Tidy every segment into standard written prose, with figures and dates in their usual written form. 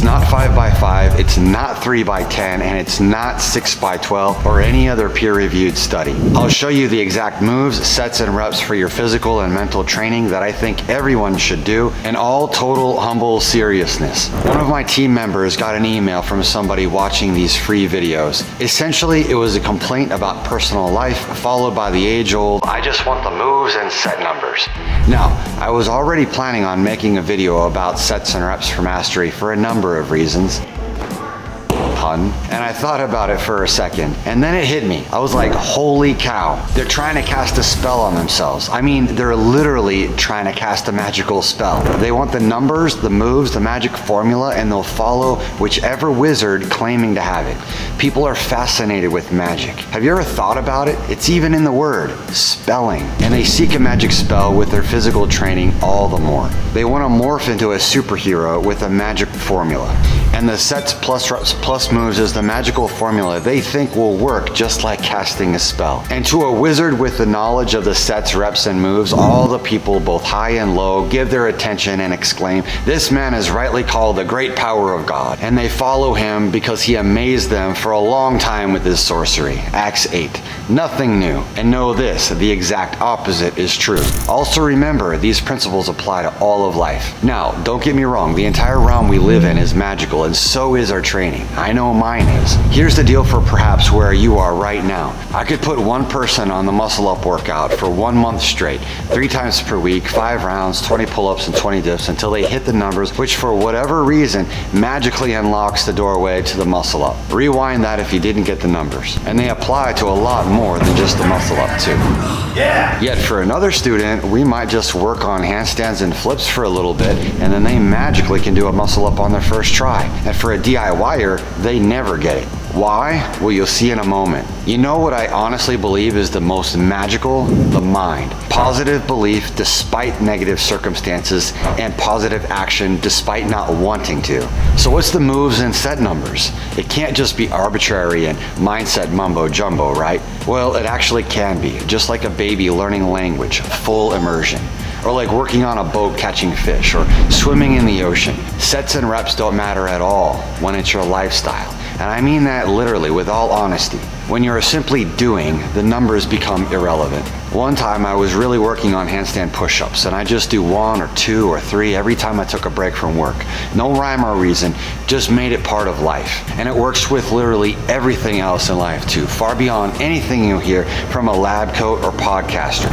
not 5x5, it's not 3x10, and it's not 6x12 or any other peer-reviewed study. I'll show you the exact moves, sets, and reps for your physical and mental training that I think everyone should do, in all total humble seriousness. One of my team members got an email from somebody watching these free videos. Essentially, it was a complaint about personal life, followed by the age-old, I just want the moves and set numbers. Now, I was already planning on making a video about sets and reps for mastery for a number of reasons. And I thought about it for a second, and then it hit me. I was like, holy cow, they're trying to cast a spell on themselves. I mean, they're literally trying to cast a magical spell. They want the numbers, the moves, the magic formula, and they'll follow whichever wizard claiming to have it. People are fascinated with magic. Have you ever thought about it? It's even in the word, spelling. And they seek a magic spell with their physical training all the more. They want to morph into a superhero with a magic formula. And the sets plus reps plus moves is the magical formula they think will work just like casting a spell. And to a wizard with the knowledge of the sets, reps, and moves, all the people, both high and low, give their attention and exclaim, this man is rightly called the great power of God. And they follow him because he amazed them for a long time with his sorcery. Acts 8. Nothing new. And know this, the exact opposite is true. Also remember, these principles apply to all of life. Now, don't get me wrong, the entire realm we live in is magical, and so is our training. I know mine is. Here's the deal for perhaps where you are right now. I could put one person on the muscle up workout for 1 month straight, 3 times per week, 5 rounds, 20 pull-ups and 20 dips until they hit the numbers, which for whatever reason magically unlocks the doorway to the muscle up. Rewind that if you didn't get the numbers. And they apply to a lot more than just the muscle up too. Yeah. Yet for another student, we might just work on handstands and flips for a little bit, and then they magically can do a muscle up on their first try. And for a DIYer, they never get it. Why? Well, you'll see in a moment. You know what I honestly believe is the most magical? The mind. Positive belief despite negative circumstances, and positive action despite not wanting to. So what's the moves and set numbers? It can't just be arbitrary and mindset mumbo jumbo, right? Well, it actually can be, just like a baby learning language, full immersion. Or like working on a boat catching fish, or swimming in the ocean. Sets and reps don't matter at all when it's your lifestyle. And I mean that literally, with all honesty. When you're simply doing, the numbers become irrelevant. One time I was really working on handstand push-ups, and I just do 1 or 2 or 3 every time I took a break from work. No rhyme or reason, just made it part of life. And it works with literally everything else in life too, far beyond anything you hear from a lab coat or podcaster.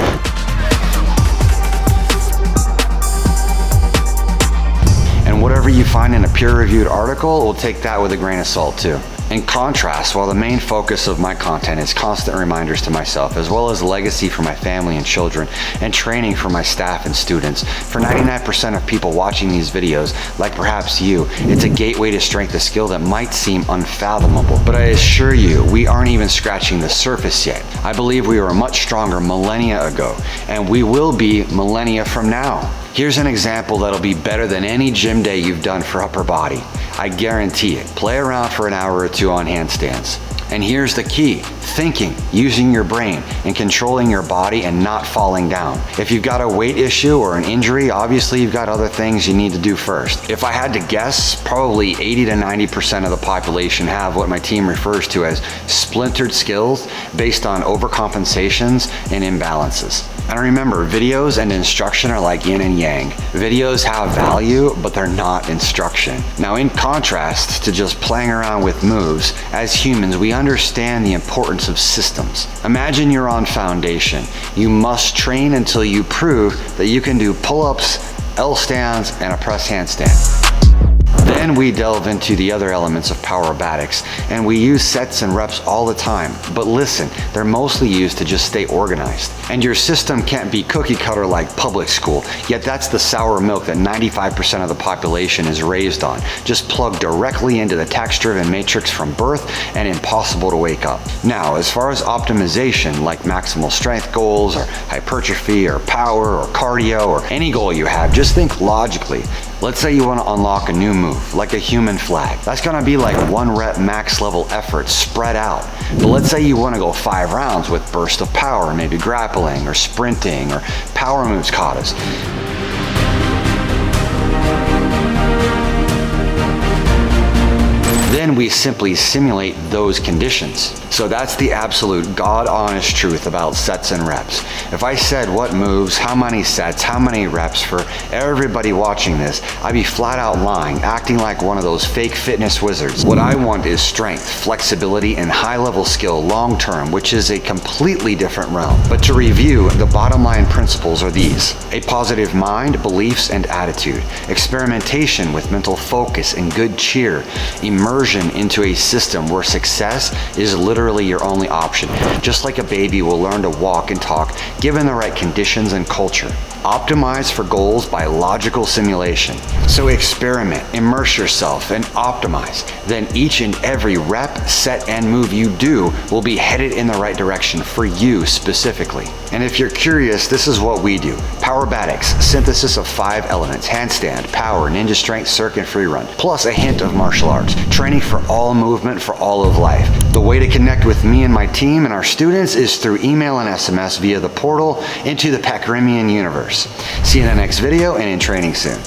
And whatever you find in a peer-reviewed article, we'll take that with a grain of salt too. In contrast, while the main focus of my content is constant reminders to myself, as well as legacy for my family and children, and training for my staff and students, for 99% of people watching these videos, like perhaps you, it's a gateway to strength, a skill that might seem unfathomable. But I assure you, we aren't even scratching the surface yet. I believe we were much stronger millennia ago, and we will be millennia from now. Here's an example that'll be better than any gym day you've done for upper body. I guarantee it. Play around for an hour or 2 on handstands. And here's the key, thinking, using your brain, and controlling your body and not falling down. If you've got a weight issue or an injury, obviously you've got other things you need to do first. If I had to guess, probably 80 to 90% of the population have what my team refers to as splintered skills based on overcompensations and imbalances. And remember, videos and instruction are like yin and yang. Videos have value, but they're not instruction. Now, in contrast to just playing around with moves, as humans, we understand the importance of systems. Imagine you're on foundation. You must train until you prove that you can do pull-ups, L-stands, and a press handstand. Then we delve into the other elements of Powerbatics, and we use sets and reps all the time. But listen, they're mostly used to just stay organized. And your system can't be cookie cutter like public school, yet that's the sour milk that 95% of the population is raised on. Just plugged directly into the tax-driven matrix from birth and impossible to wake up. Now, as far as optimization, like maximal strength goals, or hypertrophy, or power, or cardio, or any goal you have, just think logically. Let's say you want to unlock a new move, like a human flag. That's gonna be like 1 rep max level effort spread out. But let's say you want to go 5 rounds with burst of power, maybe grappling or sprinting or power moves katas. then we simply simulate those conditions. So that's the absolute God-honest truth about sets and reps. If I said what moves, how many sets, how many reps for everybody watching this, I'd be flat out lying, acting like one of those fake fitness wizards. What I want is strength, flexibility, and high-level skill long-term, which is a completely different realm. But to review, the bottom line principles are these: a positive mind, beliefs, and attitude, experimentation with mental focus and good cheer, immersion into a system where success is literally your only option, just like a baby will learn to walk and talk given the right conditions and culture. Optimize for goals by logical simulation. So experiment, immerse yourself, and optimize. Then each and every rep, set, and move you do will be headed in the right direction for you specifically. And if you're curious, this is what we do. Powerbatics, synthesis of 5 elements: handstand, power, ninja strength, circuit, and free run, plus a hint of martial arts. Training for all movement for all of life. The way to connect with me and my team and our students is through email and SMS via the portal into the Pac-Rimian universe. See you in the next video and in training soon.